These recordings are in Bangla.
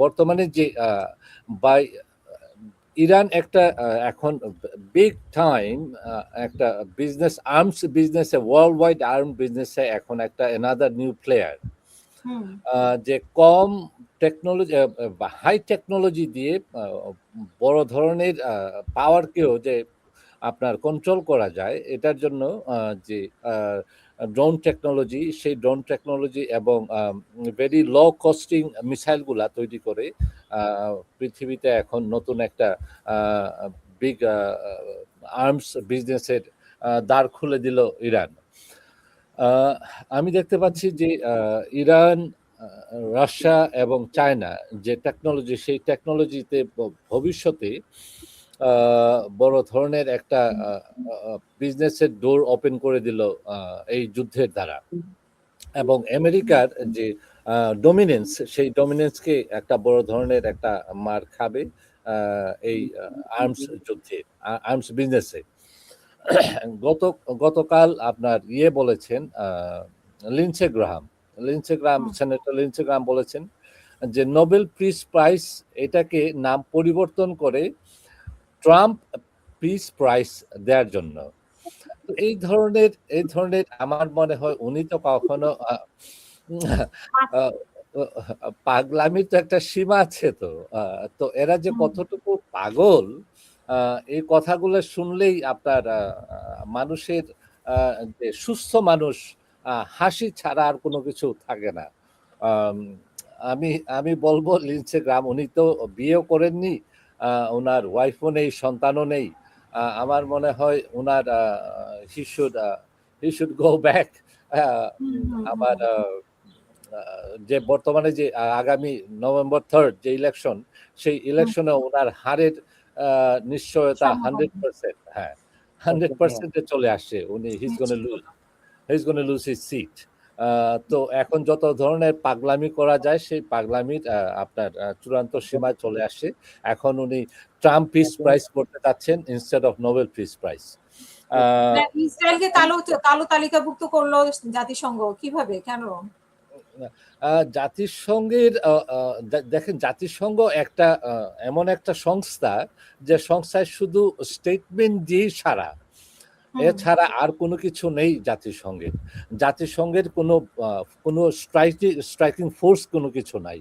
বর্তমানে যে বাই ইরান একটা এখন বিগ টাইম একটা বিজনেস আর্মস বিজনেসে ওয়ার্ল্ড ওয়াইড আর্ম বিজনেসে এখন একটা এনাদার নিউ প্লেয়ার যে কম টেকনোলজি বা হাই টেকনোলজি দিয়ে বড় ধরনের পাওয়ারকেও যে আপনার কন্ট্রোল করা যায় এটার জন্য যে ড্রোন টেকনোলজি সেই ড্রোন টেকনোলজি এবং ভেরি লো কস্টিং মিসাইলগুলা তৈরি করে পৃথিবীতে এখন নতুন একটা বিগ আর্মস বিজনেসের দ্বার খুলে দিল ইরান। আমি দেখতে পাচ্ছি যে ইরান, রাশিয়া এবং চায়না যে টেকনোলজি সেই টেকনোলজিতে ভবিষ্যতে বড় ধরনের একটা বিজনেসের ডোর ওপেন করে দিল এই যুদ্ধের দ্বারা, এবং আমেরিকার যে ডমিনেন্স সেই ডমিনেন্সকে একটা বড় ধরনের একটা মার খাবে এই আর্মস যুদ্ধে, আর্মস বিজনেসে। গতকাল আপনার বলেছেন Lindsey Graham, senator Lindsey Graham বলেছেন যে নোবেল পিস প্রাইজ এটাকে নাম পরিবর্তন করে ট্রাম্প পিস প্রাইজ দেওয়ার জন্য। তো এই ধরনের আমার মনে হয় উনি তো কখনো পাগলামির তো একটা সীমা আছে। তো এরা যে কতটুকু পাগল এই কথাগুলো শুনলেই আপনার মানুষের যে সুস্থ মানুষ হাসি ছাড়া আর কোনো কিছু থাকে না। আমি আমি বলবো লিন্ডসে গ্রাহাম উনি তো বিয়েও করেননি, ওনার ওয়াইফও নেই, সন্তানও নেই। আমার মনে হয় ওনার হি শুড গো ব্যাক। আমার যে বর্তমানে যে আগামী নভেম্বর 3 যে ইলেকশন, সেই ইলেকশনে ওনার হারের নিশ্চয়তা 100%, হ্যাঁ 100% চলে আসছে। উনি হিজ গোনা লুজ হিজ সিট। তো এখন যত ধরনের পাগলামি করা যায় সেই পাগলামির আপনার চূড়ান্ত সীমায় চলে আসছে। এখন উনি ট্রাম্প পিস প্রাইজ করতে চাচ্ছেন instead of Nobel peace prize. ইসরায়েলকে কালো তালিকাভুক্ত করলো জাতিসংঘ, কিভাবে, কেন? জাতিসংঘের দেখেন, জাতিসংঘ একটা এমন একটা সংস্থা যে সংস্থায় শুধু স্টেটমেন্ট দিয়েই সারা, এছাড়া আর কোনো কিছু নেই জাতিসংঘের। জাতিসংঘের কোনো স্ট্রাইকিং ফোর্স কোনো কিছু নাই।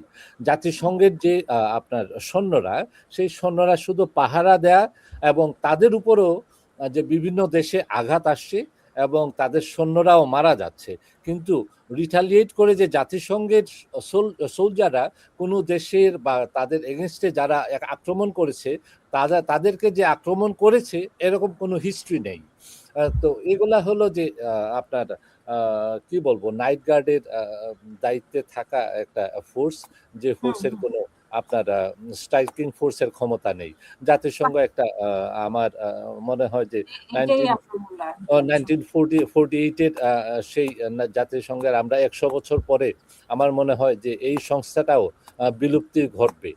জাতিসংঘের যে আপনার সৈন্যরা, সেই সৈন্যরা শুধু পাহারা দেয়া এবং তাদের উপরও যে বিভিন্ন দেশে আঘাত আসছে এবং তাদের সৈন্যরাও মারা যাচ্ছে, কিন্তু রিটালিয়েট করে যে জাতিসংঘের সোলজাররা কোনো দেশের বা তাদের এগেনস্টে যারা আক্রমণ করেছে তাদেরকে যে আক্রমণ করেছে এরকম কোনো হিস্ট্রি নেই। তো এগুলা হলো যে আপনার কি বলবো, নাইট গার্ডের দায়িত্বে থাকা একটা ফোর্স, যে ফোর্সের কোনো আপনার স্ট্রাইকিং ফোর্সের ক্ষমতা নেই। জাতিসংঘ একটা আমার মনে হয় যে 1948 সেই জাতিসংঘের আমরা 100 বছর পরে আমার মনে হয় যে এই সংস্থাটাও বিলুপ্তি ঘটবে।